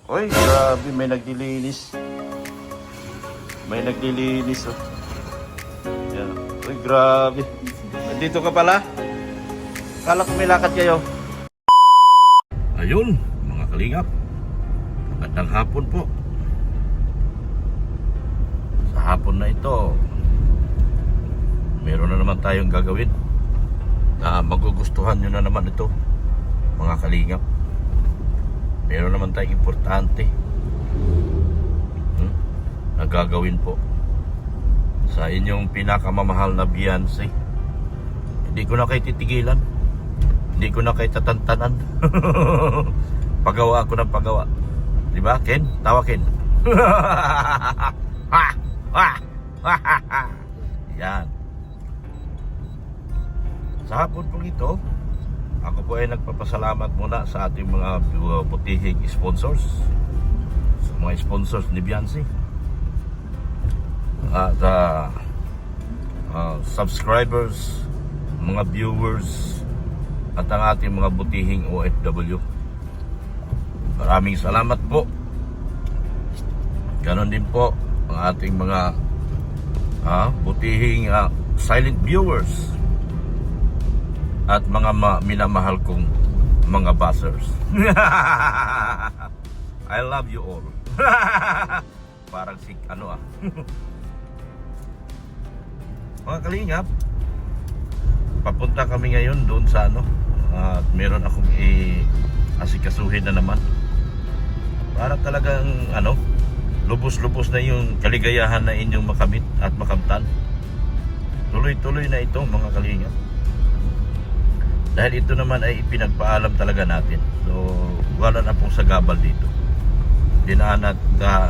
Uy, grabe, may naglilinis. May naglilinis, oh. Yan. Uy, grabe. Nandito ka pala? Kala ko may lakad kayo. Ayun, mga kalingap. Magandang hapon po. Sa hapon na ito, meron na naman tayong gagawin na magugustuhan nyo na naman ito, mga kalingap. Meron naman tayong importante na gagawin po sa inyong pinakamamahal na Beyonce. Hindi ko na kayo titigilan, hindi ko na kayo tatantanan. Pagawa ako ng pagawa. Diba Ken? Tawa Ken. Yan. Sa hapon po ito, ako po ay nagpapasalamat muna sa ating mga butihing sponsors, sa mga sponsors ni Beyonce, at subscribers, mga viewers, at ang ating mga butihing OFW. Maraming salamat po. Ganon din po ang ating mga butihing silent viewers at mga minamahal kong mga buzzers. I love you all. Parang si mga kalingap, papunta kami ngayon doon sa at meron akong asikasuhin na naman para talagang lubos-lubos na yung kaligayahan na inyong makamit at makamtan. Tuloy-tuloy na ito, mga kalingap, dahil ito naman ay ipinagpaalam talaga natin. So wala na pong sagabal dito. Dinaan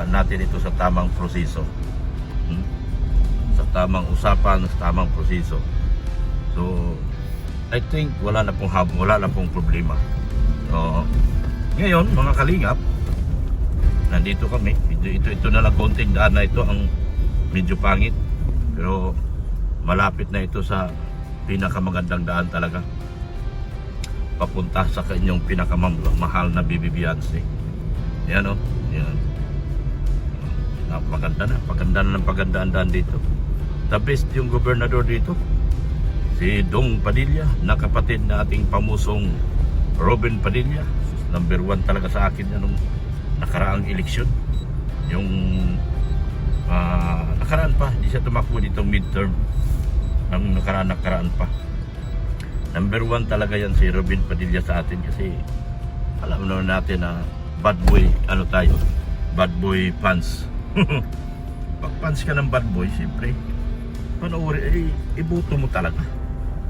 natin ito sa tamang proseso, sa tamang usapan, sa tamang proseso. So I think wala na pong problema. So ngayon, mga kalingap, nandito kami. Ito na lang konting daan na ito ang medyo pangit, pero malapit na ito sa pinakamagandang daan talaga, papunta sa kanyang pinakamahal na Beyonce. Yan o. Yan. Napaganda na. Paganda ng daan dito. The best yung gobernador dito, si Dong Padilla, na kapatid na ating pamusong Robin Padilla. Number 1 talaga sa akin nung nakaraang eleksyon. Yung nakaraan pa, hindi siya tumakbo ditong midterm. Ang nakaraan pa. Number 1 talaga yan si Robin Padilla sa atin, kasi alam naman natin na bad boy, tayo, bad boy fans. Pag fans ka ng bad boy, siyempre panoorin, ibuto mo talaga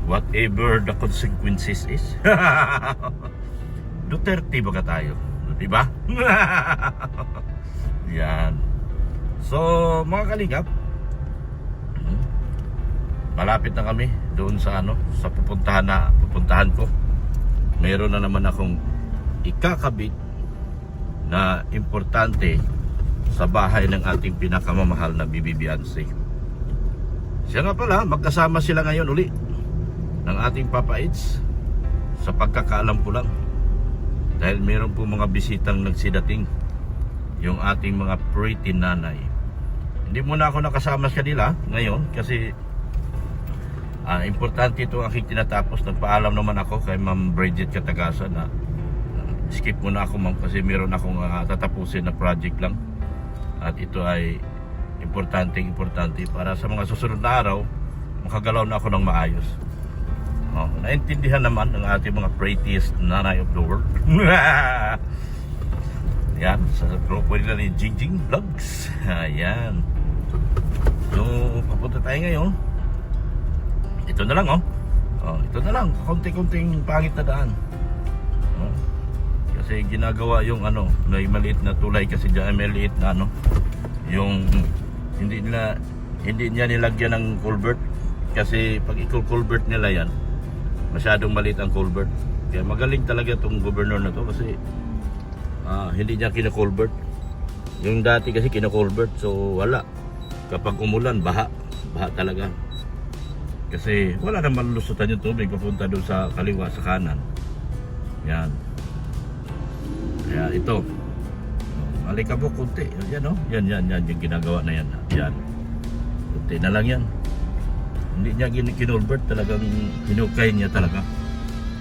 whatever the consequences is. Duterte ba ka tayo? Diba? Yan. So mga kalingap, malapit na kami doon sa sa pupuntahan ko. Meron na naman akong ikakabit na importante sa bahay ng ating pinakamamahal na Beyonce. Siya nga pala, magkasama sila ngayon uli ng ating Papa Eats, sa pagkakaalam ko lang, dahil meron po mga bisitang nagsidating, yung ating mga pretty nanay. Hindi muna ako nakasama sa kanila ngayon kasi importante ito ang aking tinatapos. Nagpaalam naman ako kay Ma'am Bridget Katagasan na skip muna ako, ma'am, kasi meron akong tatapusin na project lang, at ito ay importante para sa mga susunod na araw makagalaw na ako ng maayos. Naintindihan naman ng ating mga prettiest nanay of the world. Yan, sa grupo nila ni Jingjing Vlogs. Ayan. So papunta tayo ngayon. Ito na lang ito na lang, konti-konting pangit na daan. Kasi ginagawa yung may maliit na tulay, kasi diyan may maliit na yung hindi niya nilagyan ng culvert, kasi pag i-culvert nila yan, masyadong maliit ang culvert. Kaya magaling talaga itong governor na to, kasi hindi niya kina-culvert. Yung dati kasi kina-culvert, so wala. Kapag umulan, baha talaga. Kasi wala naman lusutan yung tubig papunta doon sa kaliwa, sa kanan. Yan. Kaya ito, alikabok kunti. Yan oh. Yan yung ginagawa na yan. Yan. Kunti na lang yan. Hindi niya kinulvert, talagang hinukay niya talaga.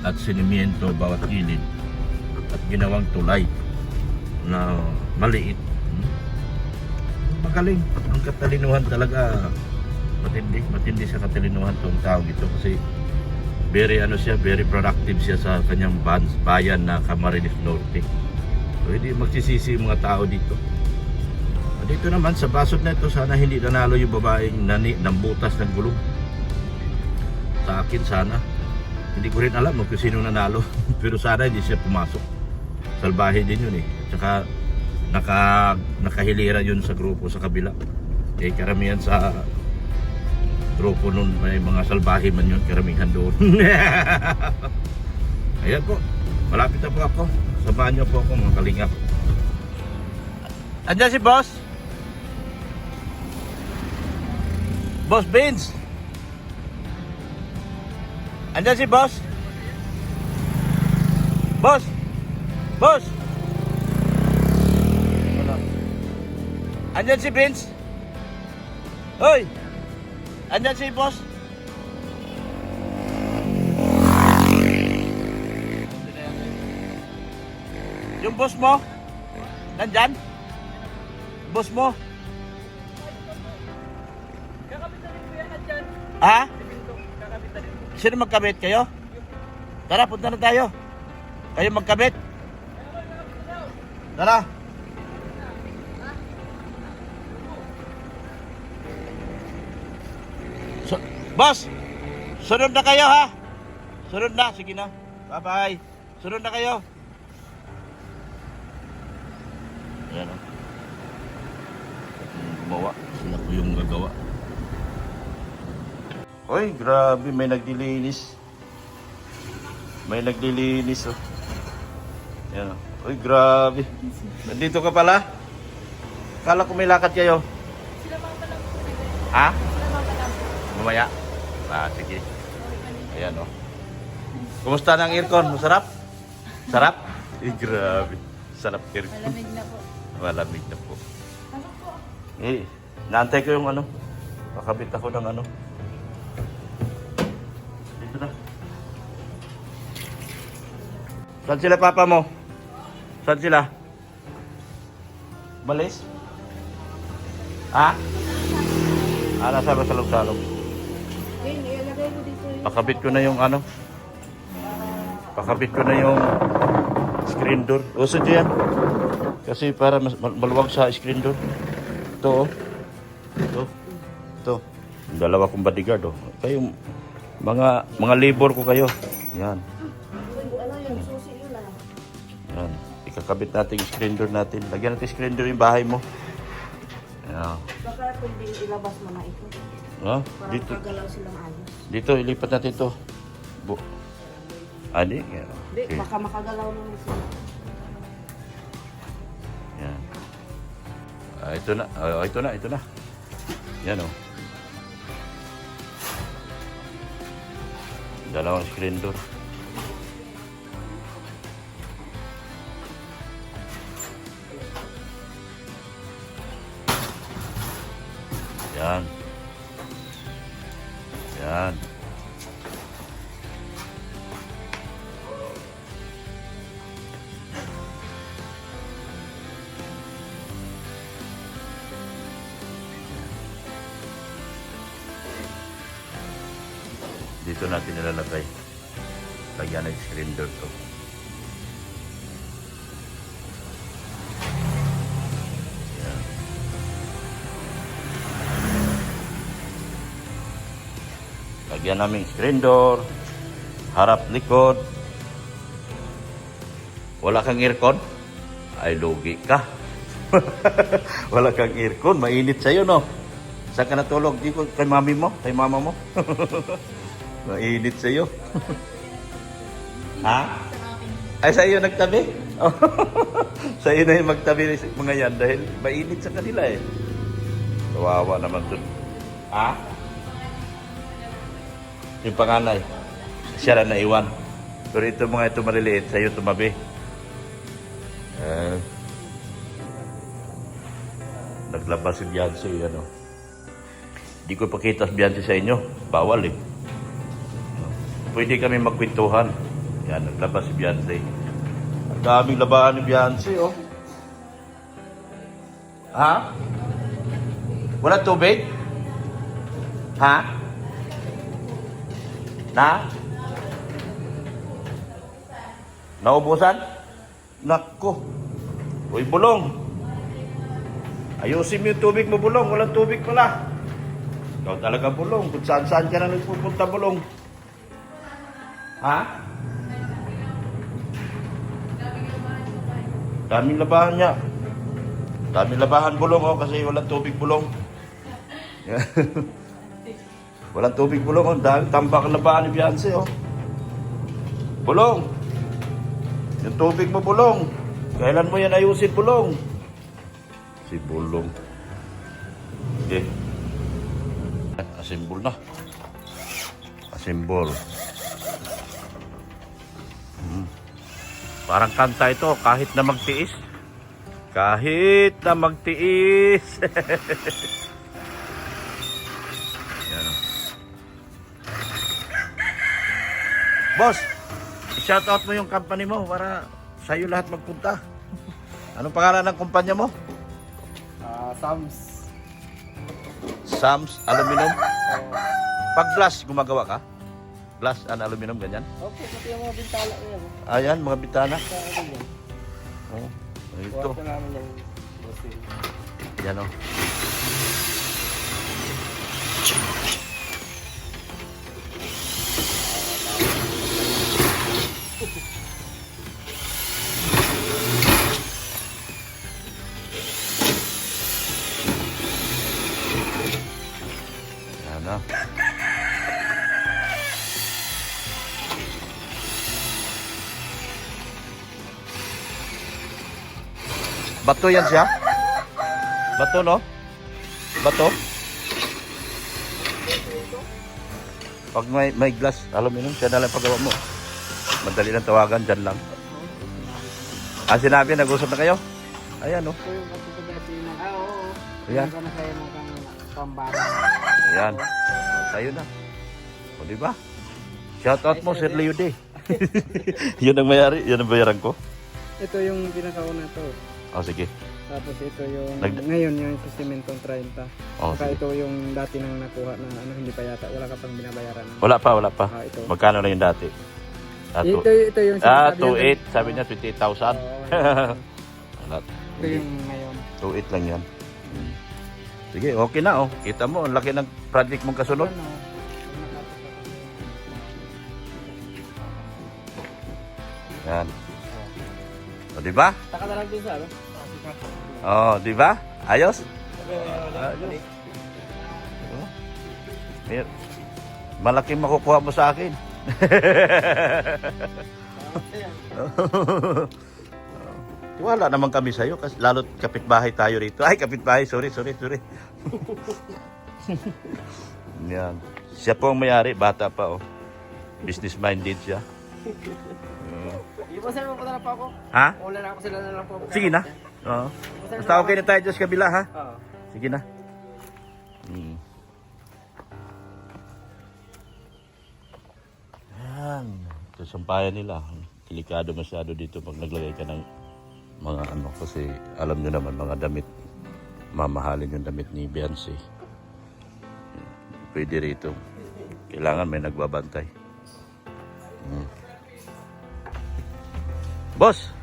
At sinimiento bawat gilid. At ginawang tulay na maliit. Magaling. Ang katalinuhan talaga. Matindi sa katalinuhan tong tao ito kasi very very productive siya sa kanyang bayan na Camarines Norte. So hindi magsisisi yung mga tao dito. Dito naman sa basod na ito, sana hindi nanalo yung babaeng nambutas ng gulong. Sa akin sana. Hindi ko rin alam kung sino nanalo. Pero sana hindi siya pumasok. Salbahe din yun eh. Tsaka nakahilira yun sa grupo sa kabila. Karamihan sa grupo nun may mga salbahe man yun, karamihan doon. Ayan po, malapit na po ako. Samahan niyo po ako mga kalingap. Andiyan si boss? Boss Beans? Andiyan si boss? Boss? Boss? Andiyan si Beans? Hoy! Andyan si boss. Yung boss mo? Nandyan? Boss mo? Kakabit na rin po yan nandyan. Ha? Kakabit na rin po. Sino magkabit kayo? Tara, punta na tayo. Kayo magkabit? Tara. Boss, sunod na kayo ha. Sunod na, sige na. Bye-bye. Sunod na kayo. Ayan o. Gumawa. Sila ko yung gagawa. Hoy, grabe. May nagdilinis. May nagdilinis oh. Ayan o. Hoy, grabe. Nandito ka pala? Kala ko may lakad kayo. Sila mga talang po. Ha? Sila mga talang po. Mamaya. Sige. Ayan o. Kumusta ng aircon? Masarap? Sarap? Grabe. Sarap aircon. Malamig na po. Malamig na po. Ano po? Naantay ko yung pakabit ako ng Dito na. Saan sila papa mo? Saan sila? Balis? Ha? Nasa salong-salong. Ilagay mo dito yung... Pakabit ko na yung Pakabit ko na yung screen door. Uso dyan. Kasi para maluwag sa screen door. Ito oh. Ito. Dalawa kong bodyguard oh. Kayo, mga labor ko kayo. Yan. Ano yun? Susi yun lang. Yan. Ikakabit natin yung screen door natin. Lagyan natin screen door yung bahay mo. Yan. Baka pwede ilabas mo na ito. Ha? Para Dito. makagalaw silang ayos. Dito, ilipat natin ito. Adi? Yan. Hindi, baka makagalaw naman sila. Yan. Ito na. Ito na. Yan o. Dalawang screen door. Yan. Yan. Dito natin nilalagay. Lagyan ng screen door to. Yan. Lagyan namin screen door. Harap likod. Wala kang aircon? Ay, lugi ka. Wala kang aircon. Mainit sa'yo, no? Saan ka natulog? Di ko kay mami mo? Kay mama mo? Mainit sa'yo. Ha? Ay, sa iyo nagtabi? Sa iyo na yung magtabi mga yan dahil mainit sa kanila eh. Kawawa naman dun. Ha? Yung panganay. Siya lang naiwan. Pero ito mga ito maliliit, sa iyo tumabi. naglabas si Beyonce, ano. Hindi ko pakita si Beyonce sa inyo. Bawal eh. Pwede kami magkwentuhan. Yan, naglabas si Beyonce. Ang daming labahan ni Beyonce, oh. Ha? Wala tubig? Ha? Na? Naubusan? Nako. Uy, bulong. Ayusin mo yung tubig mo, bulong. Walang tubig pala. Ikaw talaga, bulong. Kung saan-saan ka na nagpupunta, bulong. Ha? Daming labahan niya. Daming labahan, bulong, oh, kasi walang tubig, bulong. Walang tubig, bulong, oh. Daming tambak ang labahan ni Beyonce, oh. Bulong. Yung tubig mo, bulong. Kailan mo yan ayusin, bulong? Si bulong. Okay. Asimbol na. Asimbol. Parang kanta ito, kahit na magtiis. Kahit na magtiis. Yan. Boss, i-shoutout mo yung company mo para sa'yo lahat magpunta. Anong pangalan ng kumpanya mo? Sams. Sams Aluminum. Pag glass, gumagawa ka? Glass and aluminum, ganyan? Okay, pati yung mga bintala ko yan. Ayan, mga bitana. Sa ano yan? Oh, ito. Kuha ko namin yung bossing. Yan o. Yan o. Bato yan siya? Bato, no? Bato? Pag may glass, aluminum, siya na lang paggawa mo. Madali lang tawagan, dyan lang. Ah, sinabi, nag-usap na kayo? Ayan, no? Ito yung kapitagati ng... oo. Ayan. Ito na kayo ng pambara. Ayan. O, tayo na. O, diba? Shoutout mo, Sir Leo D. Yun ang mayari, yun ang bayaran ko. Ito yung pinakauna to. O, sige. Tapos ito yung... Nag- ngayon yung Simentong 30. O, Saka sige. ito yung dati nang nakuha na ano, hindi pa yata. Wala ka pang binabayaran. Wala pa, wala pa. Ah, ito. Magkano na yung dati? Ito yung... Ah, sinasabi 2.8. Sabi niya, 28,000. Wala. Ito yung ngayon. 2.8 lang yan. Sige, okay na, oh. Kita mo, ang laki ng project mong kasunod. Ano? Yan. O, diba? Taka na lang din sa ano? O, diba? Ayos? Ayos. Oh. Eh, malaking makukuha mo sa akin. Wala naman kami sa'yo kasi lalo't kapitbahay tayo rito. Ay, kapitbahay. Sorry. Yan. Siya po ang mayari. Bata pa, oh. Business minded siya. Iba sir, mapunta na po ako. Ha? Wala na ako, sila na lang po. Sige na. Oo. Basta okay na tayo dyan sa kabila, ha? Oo. Sige na. Yan. Ito sampayan nila. Delikado masyado dito pag naglagay ka ng mga ano. Kasi alam nyo naman mga damit. Mamahalin yung damit ni Beyonce. Pwede rito. Kailangan may nagbabantay. Boss,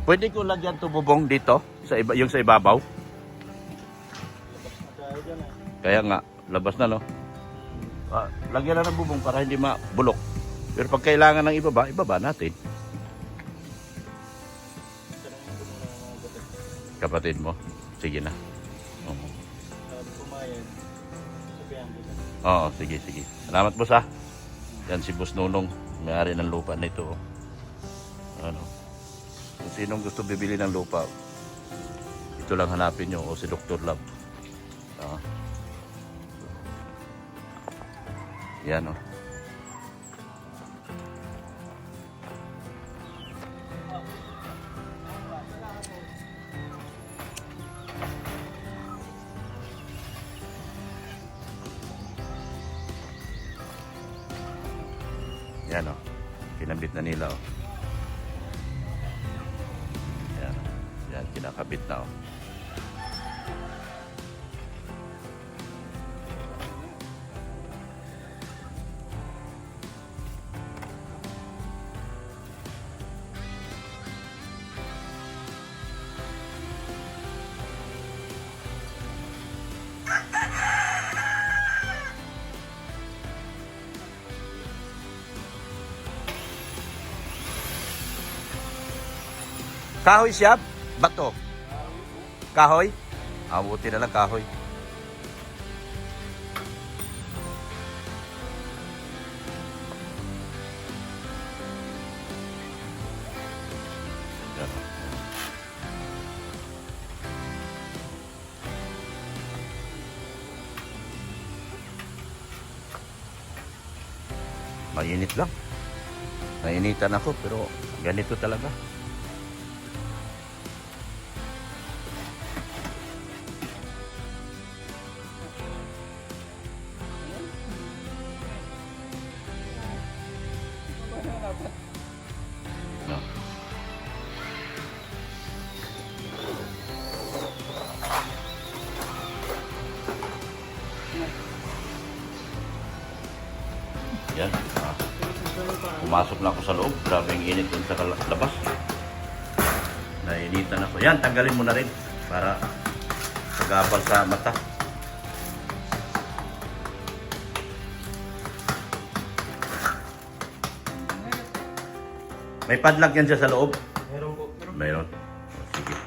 pwede ko lagyan to bubong dito? Yung sa ibabaw? Kaya nga, labas na, no? Lagyan na ng bubong para hindi mabulok. Pero pag kailangan ng ibaba natin. Kapatid mo? Sige na. Oo, sige. Salamat, boss, ha? Yan si Boss Nunong. May-ari ng lupa na ito. Ano? Kung sinong gusto bibili ng lupa, ito lang hanapin nyo o si Dr. Love. Yan, o. Ayan, oh. Kinabit na nila, oh. Ayan. Ayan, kinakabit na, oh. Kahoy siya? Bato? Kahoy? Buti na lang kahoy. Yan. Mainit lang. Nainitan ako pero ganito talaga. No. Yan. Pumasok na ako sa loob. Grabe yung init dun sa labas. Nainitan ako. Yan, tanggalin mo na rin para pagapal sa mata. May padlock yan siya sa loob? Meron po. Mayroon. O, sige.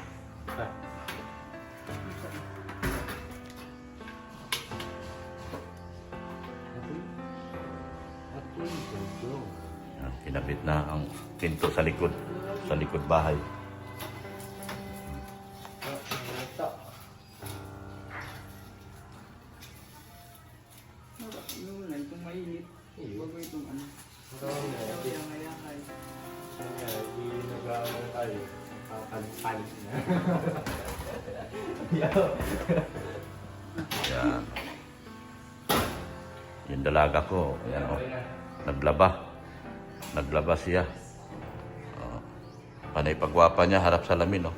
Yan, kinabit na ang pinto sa likod. Sa likod bahay. Kung mainit, huwag mo itong ano. Yan. Yung dalaga ko, yan, oh. Naglaba. Naglaba siya. Oh. Panay pagwapa niya, harap salamin, oh.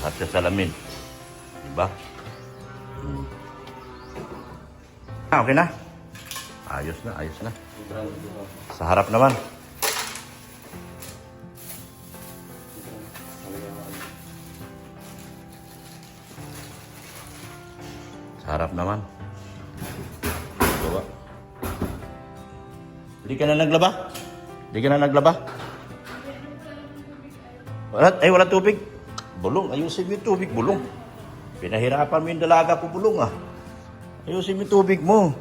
Harap sa salamin. Diba? Okay na? Ayos na, ayos na. Sa harap naman. Sa harap naman. Gawa. Hindi ka na naglaba? Hindi ka na naglaba? Wala tubig. Bulong, ayusin mo yung tubig, bulong. Pinahirapan mo yung dalaga ko, bulong, ah. Ayusin mo yung tubig mo.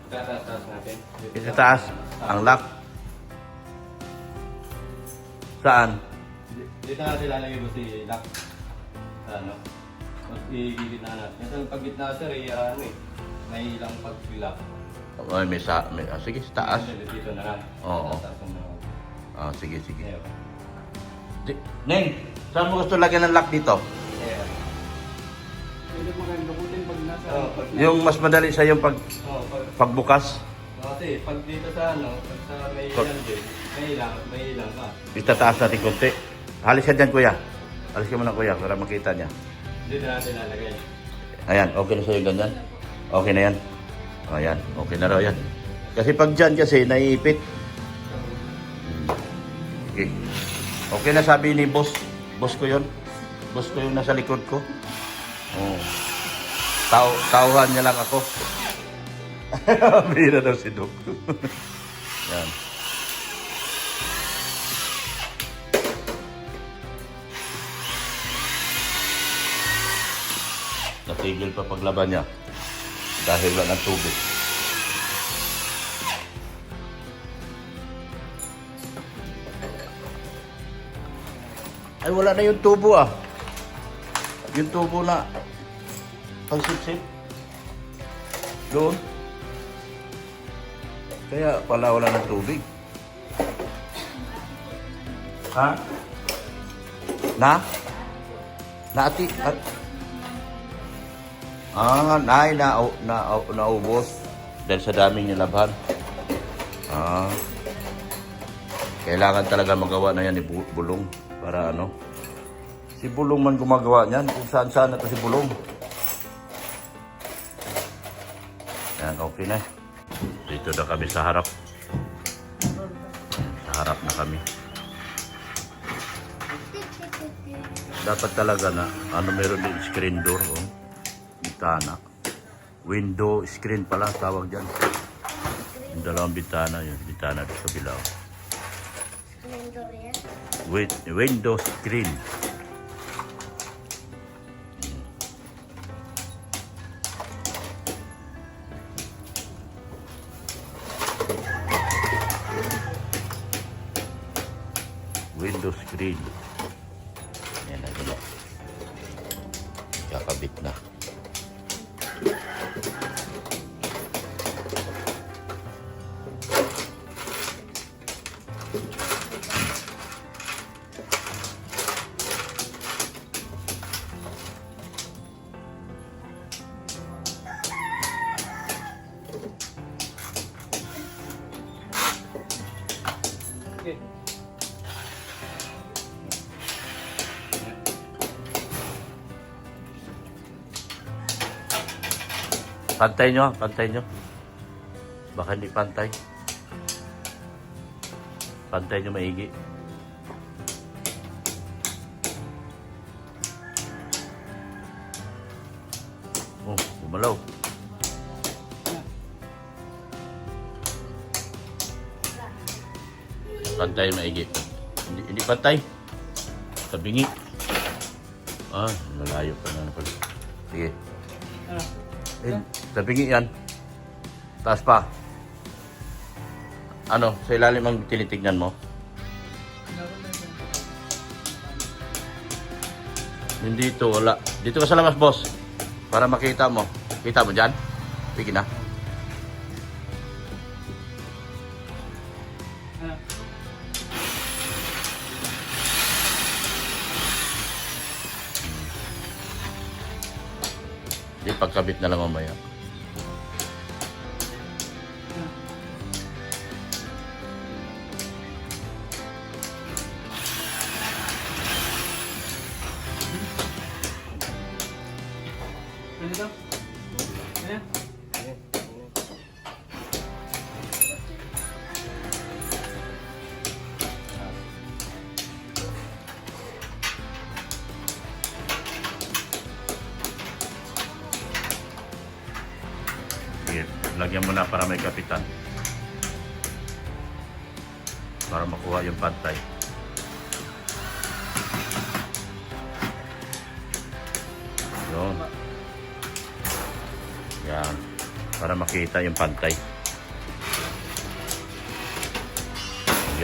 Tataas natin. Itataas ang lock. Saan? Dito natin lalagay mo si lock. Sa ano? Mas igigit na natin. Kasi pag gitna sir, may ilang pag-lock. Ay, sige, sa taas. Dito na lang. Oo. Tataas na. Sige, sige. Ayan. Neng, saan mo gusto lagyan ng lock dito? Ayan. Pwede maganda kung din pag nasa... Yung mas madali sa yung pagbukas. Kasi pag dito sa pag sa may ilan din, may ilang ka. Itataas natin konti. Halis ka dyan, kuya. Halis ka muna, kuya, para makita niya. Dito natin lalagay. Ayan, okay na sa'yo ganyan? Okay na yan? Ayan, okay na raw yan. Kasi pag dyan kasi, naiipit. Okay. Okay na sabi ni boss. Boss ko yun. Boss ko yung nasa likod ko. Oh. Tauhan niya lang ako. Bira daw si Doc. Yan. Natigil pa paglaban niya. Dahil wala ng tubig. Ay, wala na yung tubo, ah. Yung tubo na pagsipsip. Doon. Kaya pala wala ng tubig. Ha? Naati. Naubos. Dahil sa daming nilabhan. Kailangan talaga magawa na yan ni Bulong. Para ano. Si Bulong man gumagawa niyan. Kung saan-saan na to si Bulong. Yan, okay na. Dito na kami sa harap. Sa harap na kami. Dapat talaga na, meron din screen door, bitana. Window screen pala, tawag dyan. Yung dalawang bitana, yun, bitana sa bilaw. Window screen. Window screen. Yan na gila. Kakabit na. Okay. Pantay nyo. Baka hindi pantay. Pantay nyo maigi. Oh, gumalaw. Pantay maigi. Hindi pantay. Tabingi. Nalayo pa na pala. Sige. Tabingi yan. Taas pa. Ano, sa ilalim ang tinitignan mo? Hindi ito, wala. Dito ka sa labas, boss. Para makita mo. Kita mo dyan? Sige na. Hindi, pagkabit na lang mamaya. Ano? Ayan. Sige, lagyan mo na para may kapitan. Para makuha yung pantay. Yun. Yan. Para makita yung pantay.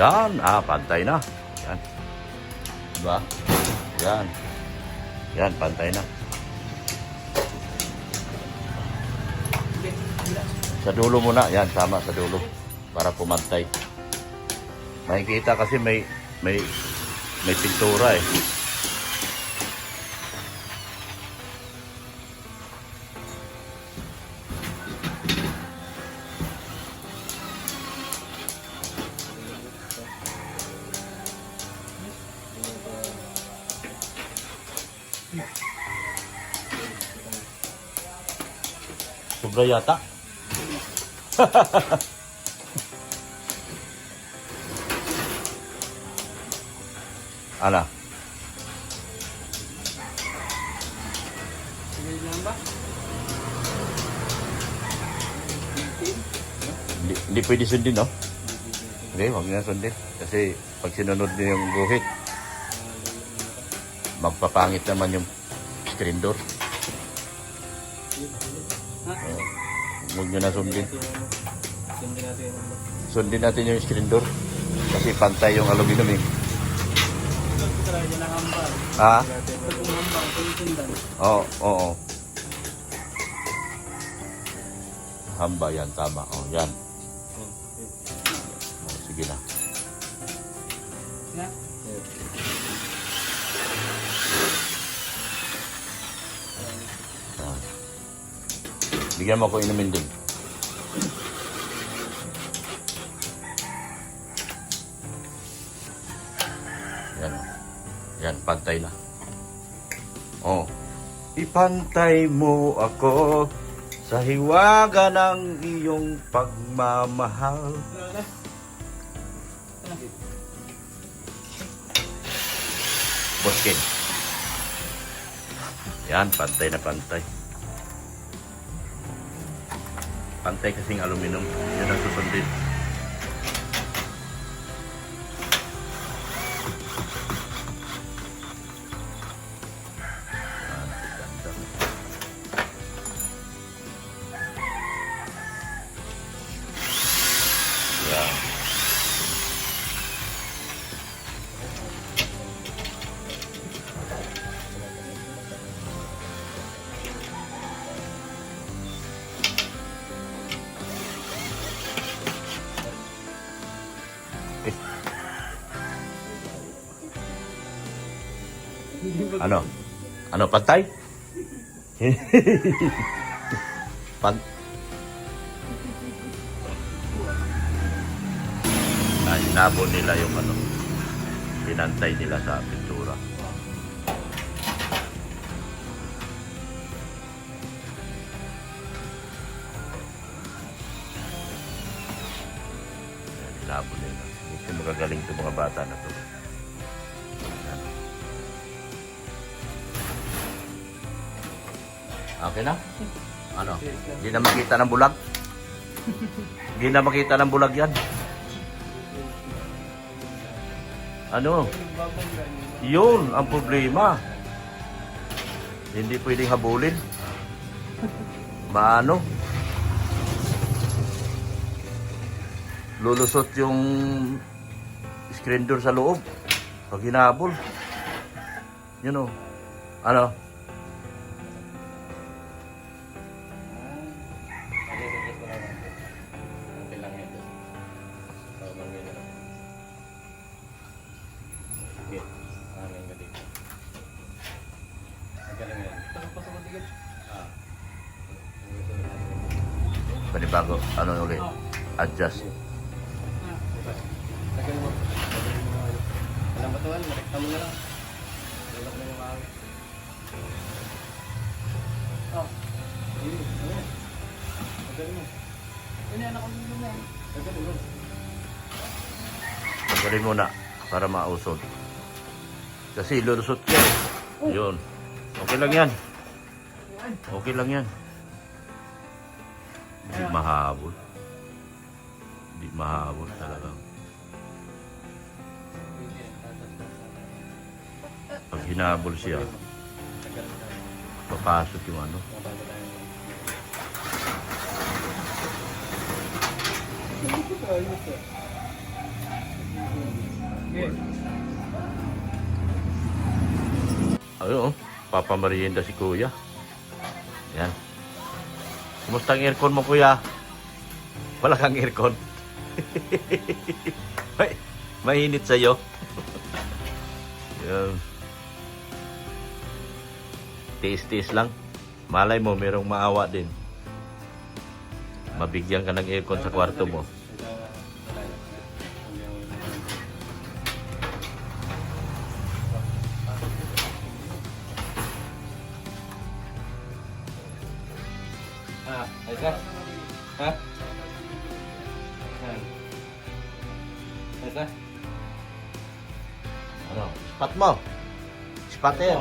Yan. Pantay na. Yan. Diba? Yan. Yan, pantay na. Sa dulo muna. Yan, sama sa dulo. Para pumantay. Makikita kasi may pintura eh. Sobra yata. Ala. Hindi pwede sundin, no? Okay, huwag na sundin. Kasi pag sinunod niyo yung guhit, magpapangit naman yung screen door. Huwag nyo na sundin. Sundin natin yung screen door. Kasi pantay yung aluminum eh. Ha? Oo. Hamba yan, tama. Yan. Sige na. Bigyan mo ako inumin dun. Yan. Yan, pantay na. Oh. Ipantay mo ako sa hiwaga ng iyong pagmamahal. Boskin. Yan, pantay na pantay. Pantay kasing aluminum. Yan ang susundin. Yan, ganda. Yan. Ano? Ano, pantay? Pan... Hinabol nila yung ano, pinantay nila sa pintura. Hinabol nila. Kasi magagaling itong mga bata na to. Yan. Okay na? Ano? Hindi na makita ng bulag? Hindi na makita ng bulag yan. Ano? Yun ang problema. Hindi pwedeng habulin. Maano? Lulusot yung screen door sa loob. Pag hinabol. Yun o. Ano? Panibago, ano ulit? Adjust. Alam mo tuwan, marekta mo na lang. Lalak na yung makakit. Oh. Magaling mo. Ganyan ako nyo na. Magaling mo. Magaling muna para mausod. Kasi lulusot ka eh. Yun. Okay lang yan. Okay lang yan. Hindi mahabol. Hindi mahabol talaga. Pag hinabol siya, papasok yung ano. Ayun, papamarienda si Kuya. Yan. Kumusta ang aircon mo, Kuya? Wala kang aircon. Mainit sa'yo. Yan. Tiis-tiis lang. Malay mo, merong maawa din. Mabigyan ka ng aircon sa kwarto mo. Ayos na? Ha? Ayos na? Ano? Spat mo. Spatter.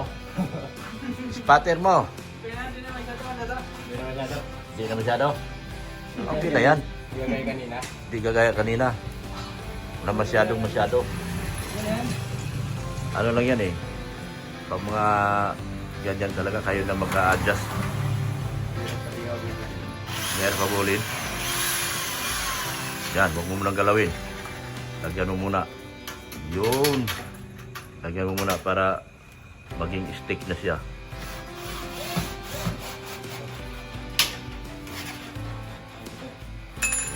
Spatter mo. Hindi na masyado. Hindi na masyado. Okay na yan. Hindi ka gaya kanina. Hindi kagaya kanina. Wala masyado. Ano lang yan eh. Pag mga ganyan talaga, kayo na mag-a-adjust. Meron pa bulin. Yan, huwag mo munang galawin. Lagyan mo muna. Yun. Lagyan mo muna para maging stick na siya.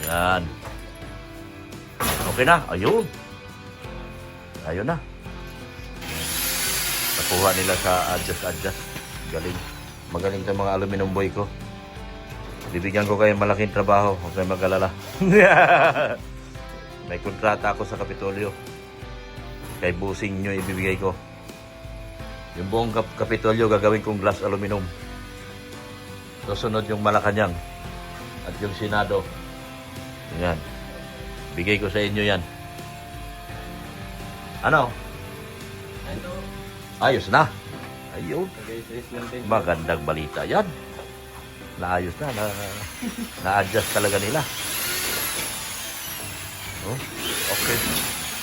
Yan. Okay na. Ayun. Ayun na. Nakuha nila sa adjust. Galing. Magaling itong mga aluminum boy ko. Bibigyan ko kayo ng malaking trabaho. Huwag kayong mag-alala. May kontrata ako sa Kapitolyo. Kay busing nyo ibibigay ko. Yung buong Kapitolyo gagawin kong glass aluminum. Susunod yung Malacanang at yung Senado. Yan. Bigay ko sa inyo yan. Ano? Ano? Ayos na. Ayun. Nag-i-stress lang din. Magandang balita yan. Naayos na. Na-adjust talaga nila. Oh, okay.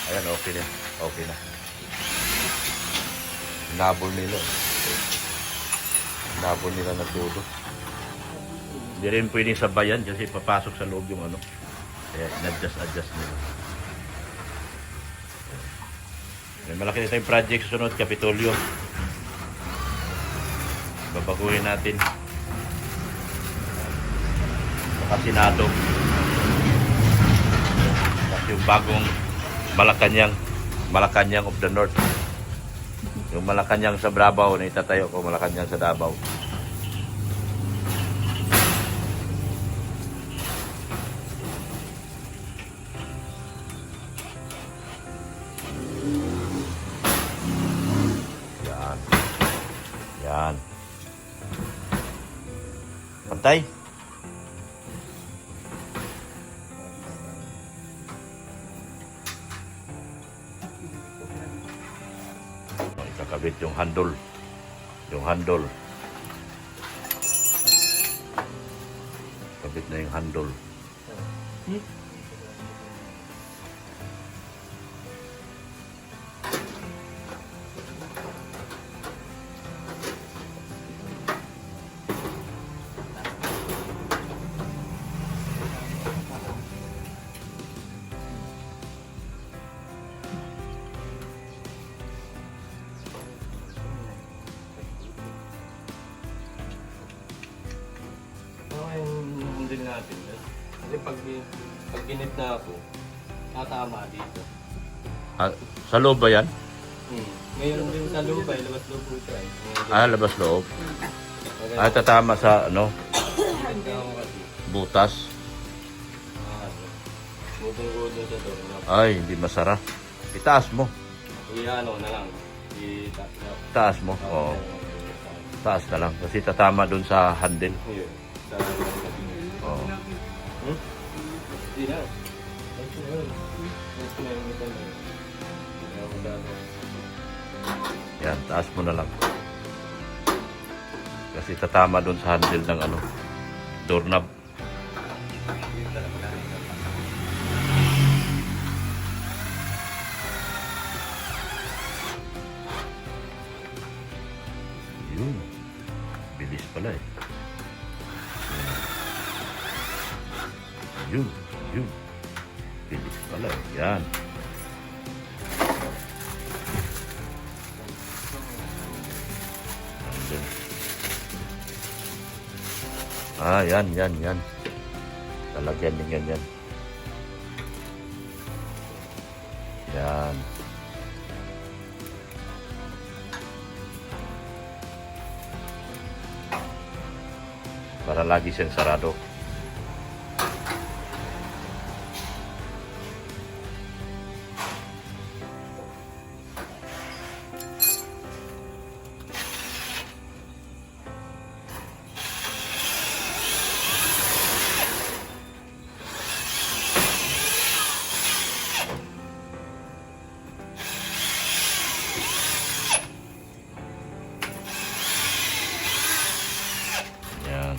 Ayan, okay na. Okay na. Nabol nila. Nabol nila na todo. Hindi rin pwedeng sabayan kasi papasok sa loob yung ano. Kaya in-adjust nila. May malaki na tayong project sa sunod, Kapitolyo. Babaguhin natin. Saka Senado. Tapos yung bagong Malacanang of the North. Yung Malacanang sa Brabao na itatayo ko, Malacanang sa Davao. Yan. Yan. Pantay. Ikakabit yung handle. Yung handle. Kabit na yung handle. Okay, yung handle natin. Kasi pag ginit na ako, tatama dito. Ah, sa loob ba yan? Ngayon din sa loob ay labas-loob po siya. Ah, labas loob. Okay. Ah, tatama sa ano, Ginit na ako kasi. butas. Bubunggo sa door. Ay, hindi masarap. Itaas mo. Ano na lang. Taas mo. Oo. Taas na lang. Kasi tatama dun sa handle. Yun. Sa Oo. Hindi na. Mas na yung ito na. Hindi ako dito. Yan, taas mo na lang. Kasi tatama dun sa handle ng ano, doorknob. Yun. Bilis pala eh. Yun. Yun. Bilis pala eh. Yan. Nandun. Ah, yan. Talagyan din ganyan. Yan. Para lagi siyang sarado. Yan.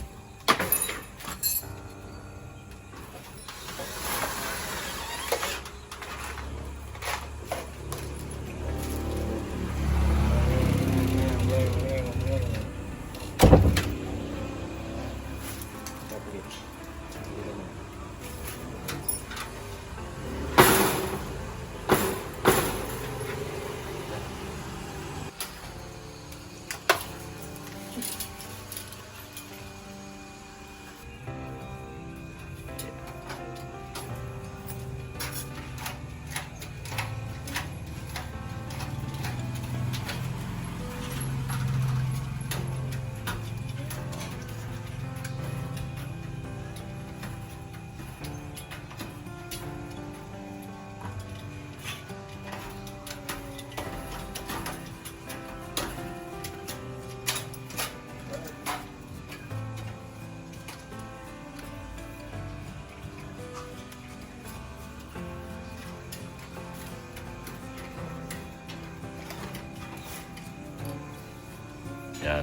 Yan.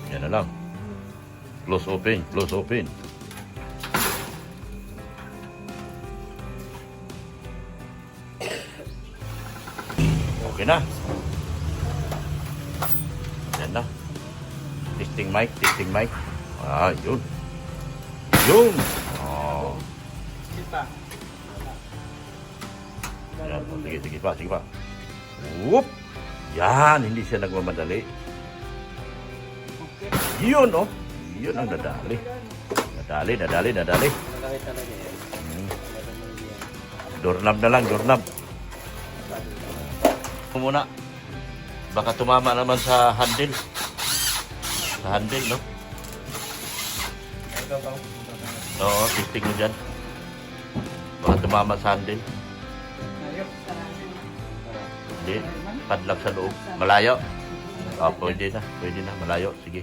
Yan na lang. Close open. Close open. Okay na. Yan na. Testing mic. Testing mic. Ah, yun. Yun. Oh. Yan. Oh, sige, sige pa. Sige pa. Whoop. Yan. Hindi siya nagmamadali. Yun, oh. Yun ang nadali. Nadali, nadali, nadali. Doorknob na lang, doorknob. Muna. Baka tumama naman sa handle. Sa handle, no? Oo, testing mo dyan. Baka tumama sa handle. Hindi. Padlock sa loob. Malayo. Pwede na. Pwede na. Malayo. Sige.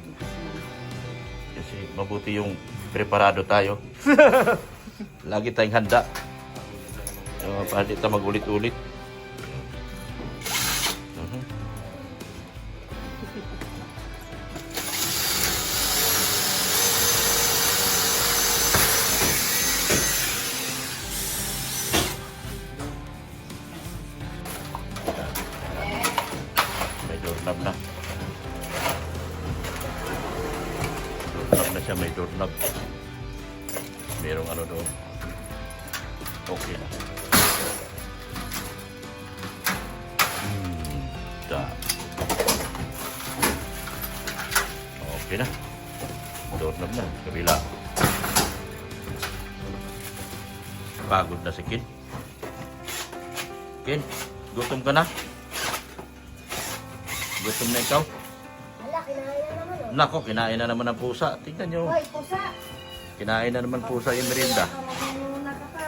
Kasi mabuti yung preparado tayo. Lagi tayong handa. Para di tayo magulit-ulit. May doorknob na. Doorknob na siya. May doorknob. Merong ano doon. Okay na. Okay na. Doorknob na. Kabila. Pagod na si Kin. Kin, gutom ka na? Gutom na ikaw? Ala, kinain na naman, oh. Nako, kinain na naman ang pusa. Tingnan nyo. Hoy, pusa! Kinain na naman pusa yung merienda. Muna ka pa.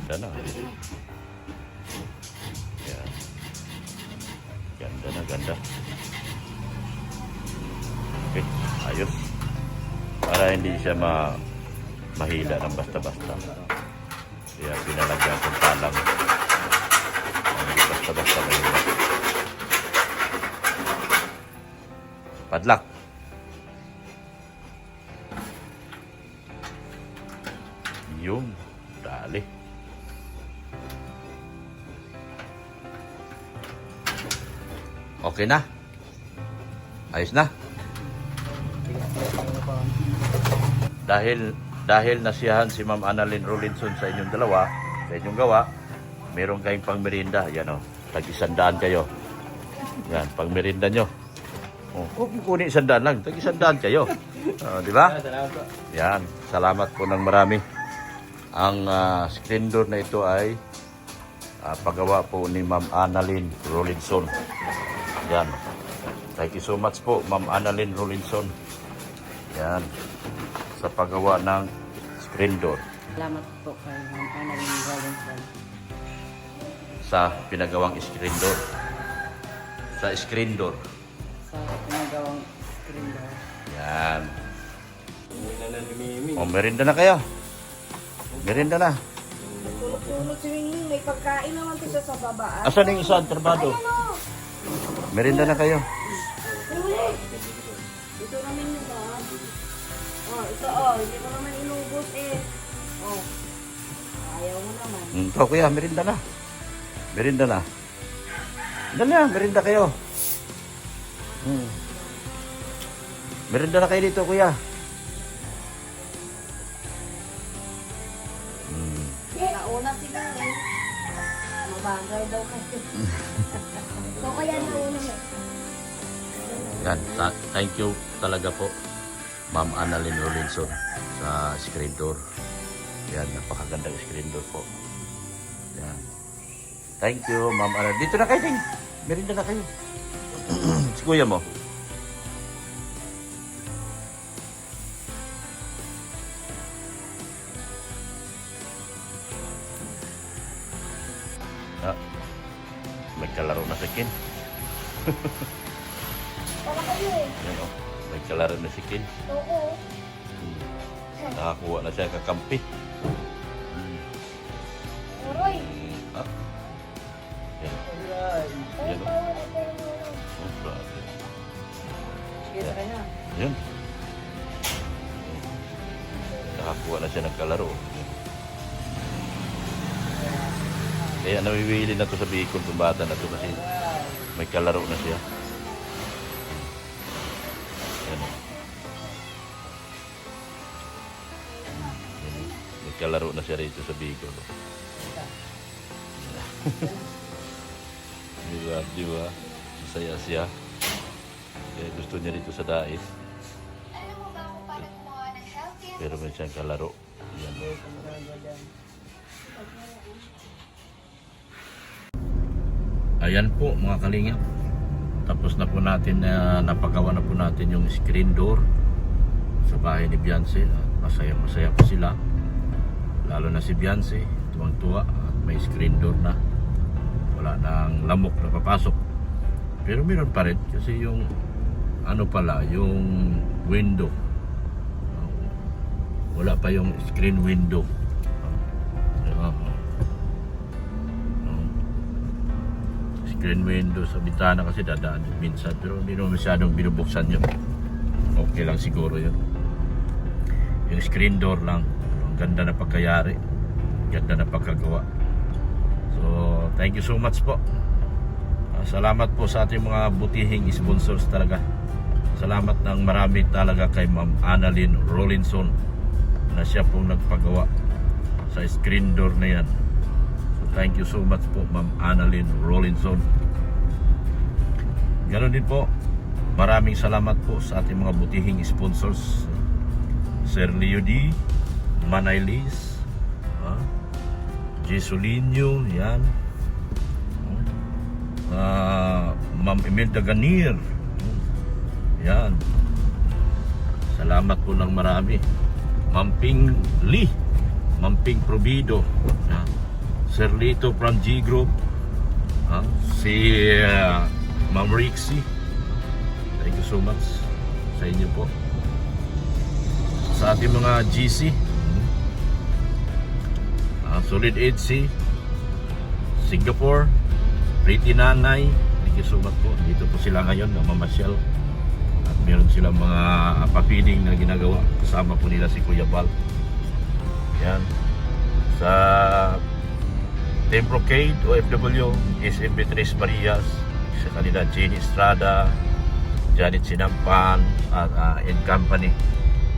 Ganda na. Yan. Ganda na, ganda. Okay, ayos. Para hindi siya mahila ng basta-basta. Kaya pinalagyan kong talang. Hindi basta-basta mahila. Padlock. Yung dali. Okay na? Ayos na? Dahil nasiyahan si Ma'am Annalyn Rolinson sa inyong dalawa, sa inyong gawa, meron kayong pang merienda. Yan o, tag-100 kayo. Yan, pang merienda nyo. O, kung kunin 100 lang, tag-100 kayo. Di ba? Yan, salamat po ng marami. Ang screen door na ito ay paggawa po ni Ma'am Annalyn Rolinson. Yan. Thank you so much po, Ma'am Annalyn Rolinson. Yan. Sa paggawa ng screen door. Salamat po kay Ma'am Annalyn Rolinson. Sa pinagawang screen door. Sa screen door. Sa pinagawang screen door. Yan. O, merienda na kayo. Merienda na. Tulog si Wingwing, may pagkain naman siya sa baba. Asan yung isa, trabado? Merienda na kayo. Wingwing! Dito namin yun ba? Oh, ito oh, hindi ko naman inubos eh. Oh, ayaw mo naman. Ito, kuya, merienda na. Merienda na. Dali na, merienda kayo. Merienda na kayo dito, kuya. Nauna si Wingwing. Mabagal daw kayo. So, kaya nauna mo. Yan, thank you talaga po, Ma'am Annalyn Rolinson sa screen door. Yan, napakagandang screen door po. Yan. Thank you, Ma'am Annalyn. Dito na kayo, Ting. Merinda na kayo. Si kuya mo. May kalaro na si Kin. Para kayo eh. Yan, oh. May kalaro na si Kin. Oo. Nakakuha na siya kakampi. Oroy. Yun. Nakakuha na siya ng kalaro. Kaya nawiwili na to sa Bicol itong bata na to kasi may kalaro na siya. Yan. May kalaro na siya rito sa Bicol. Diba? Masaya siya. Kaya gusto niya dito sa Dais. Alam mo ba kung paano gumawa ng healthy and Pero may siyang kalaro. Yan. Ayan po mga kalingap. Tapos na po natin napagawa na po natin yung screen door sa bahay ni Beyonce. Masaya po sila. Lalo na si Beyonce, tuwang-tuwa at may screen door na. Wala nang lamok na papasok. Pero meron pa rin kasi yung ano pala, yung window. Wala pa yung screen window. Screen window sa bintana kasi dadaan minsan, pero hindi naman masyadong binubuksan yun. Okay lang siguro yun. Yung screen door lang, ang ganda na pagkayari, ganda na pagkagawa. So thank you so much po. Salamat po sa ating mga butihing sponsors talaga. Salamat ng marami talaga kay Ma'am Annalyn Rollinson na siya pong nagpagawa sa screen door na yan. Thank you so much po Ma'am Annalyn Rollinson. Ganon din po, maraming salamat po sa ating mga butihing sponsors. Sir Leo D, Manay Liz, Jesulinho, yan. Ma'am Imelda Ganir, yan. Salamat po ng marami. Ma'am Ping Lee, Ma'am Ping Provido, yan. Sir Lito from G Group, si Ma'am Rixie, thank you so much sa inyo po. Sa ating mga GC, Solid 8C, Singapore, Pretty Nanay, thank you so much po. Dito po sila ngayon, namamasyal. At meron silang mga papiling na ginagawa. Kasama po nila si Kuya Bal. Yan. Sa Temprocade, OFW, SMB Tres Marias, sa kanila Jenny Estrada, Janet Sinampan, at and Company.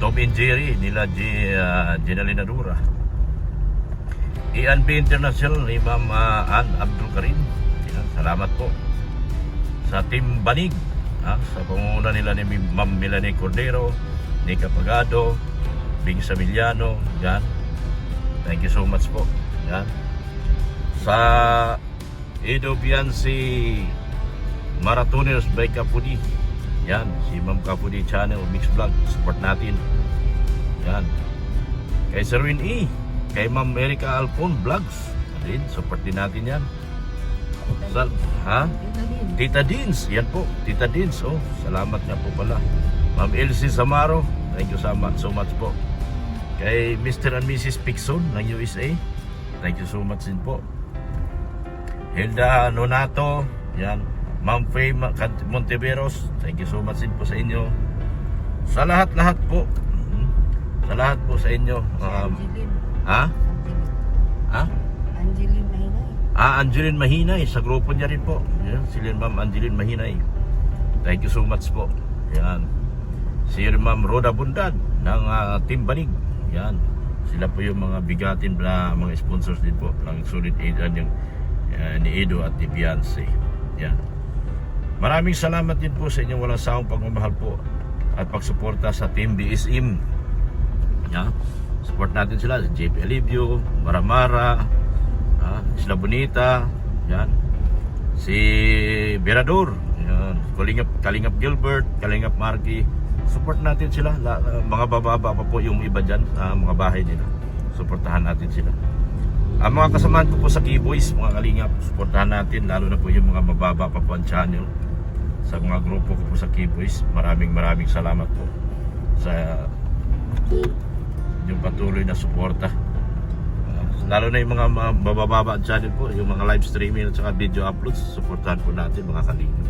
Tom and Jerry, nila Ginalina Dura. ENB International, ni Ma'am Ann Abdul Karim. Yan, salamat po. Sa Team Banig, sa pangunguna nila ni Ma'am Melanie Cordero, Nika Pagado, Bing Samiliano, yan. Thank you so much po. Yan. Sa Edo Beyonce Marathoners by Kapudi, yan, si Ma'am Kapudi Channel Mix Vlog, support natin. Yan. Kay Sir Win E, kay Ma'am Erica Alpon Vlogs, din, support din natin yan. Tita Dins, yan po, Tita Dins, salamat nga po pala. Ma'am Elsie Samaro, thank you so much po. Kay Mr. and Mrs. Pixon ng USA, thank you so much din po. Hilda Nonato, yan. Ma'am Faye Monteveros, thank you so much din po sa inyo. Sa lahat-lahat po. Sa lahat po sa inyo. Angeline Mahinay. Angeline Mahinay, sa grupo niya rin po. Yan, si Ma'am Angeline Mahinay. Thank you so much po. Yan. Si Ma'am Roda Bundad ng Team Banig. Yan. Sila po yung mga bigatin na mga sponsors din po ng Solid 8 yung ni Edo at ni Beyonce. Yan. Maraming salamat din po sa inyong walang sawang pagmamahal po at pagsuporta sa Team BSM. Yan. Support natin sila, si JP Alivio, Maramara, Isla Bonita, yan. Si Berador, yan. Kalingap Gilbert, Kalingap Marky. Support natin sila. Mga bababa pa po yung iba dyan, mga bahay nila. Supportahan natin sila. Ang mga kasamahan ko po sa Keyboys, mga kalingap, supportahan natin, lalo na po yung mga mababa pa po ang channel. Sa mga grupo ko po sa Keyboys, maraming salamat po sa yung patuloy na suporta. Lalo na yung mga mabababa ang channel po, yung mga live streaming at saka video uploads, supportahan po natin mga kalingap.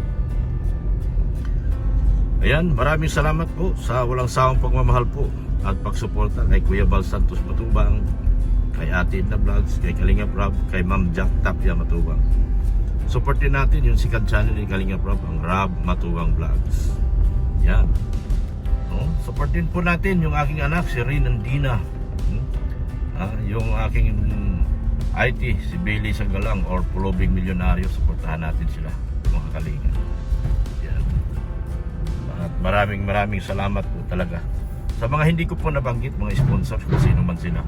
Ayan, maraming salamat po sa walang sawang pagmamahal po at pagsuporta kay Kuya Bal Santos Matubang, kay Ate Edna Vlogs, kay Kalinga Prab, kay Ma'am Jack Tapia Matubang. Supportin natin yung sikat channel ni Kalinga Prab, ang Rab Matubang Vlogs. Yan. No? Supportin po natin yung aking anak, si Rin Andina. Yung aking IT, si Bailey Sagalang or Pulobing Milyonaryo. Supportahan natin sila, mga Kalinga. Yan. At maraming salamat po talaga. Sa mga hindi ko po nabanggit, mga sponsors, kung sino man sila.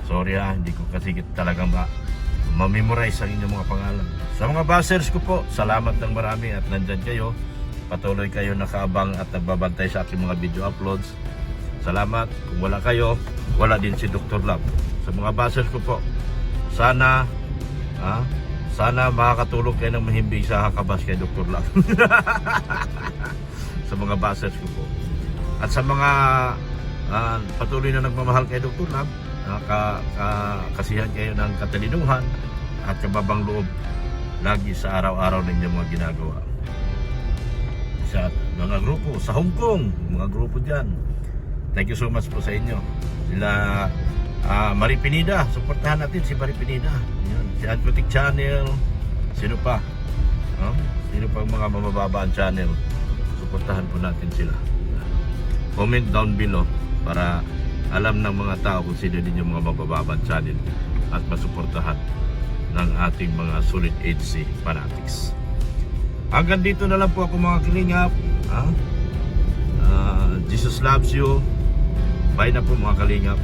Sorry hindi ko kasi talagang ma-memorize ang inyong mga pangalan. Sa mga bashers ko po, salamat ng marami at nandyan kayo. Patuloy kayo nakaabang at nagbabantay sa aking mga video uploads. Salamat. Kung wala kayo, wala din si Dr. Love. Sa mga bashers ko po, sana makakatulog kayo ng mahimbing sa hakabas kay Dr. Love. Sa mga bashers ko po. At sa mga patuloy na nagmamahal kay Dr. Love, kasihan kayo ng katalinuhan at kababang loob lagi sa araw-araw ninyo mga ginagawa. Sa mga grupo sa Hong Kong, mga grupo dyan, thank you so much po sa inyo. Sila Marie Pineda, suportahan natin si Marie Pineda. Yan. Si Ancotic Channel, sino pa? Sino pa mga mamababaan channel? Suportahan po natin sila. Comment down below para alam ng mga tao kung sino din yung mga mabababang channel at masuportahan ng ating mga solid HC fanatics. Hanggang dito na lang po ako mga kalingap. Jesus loves you. Bye na po mga kalingap.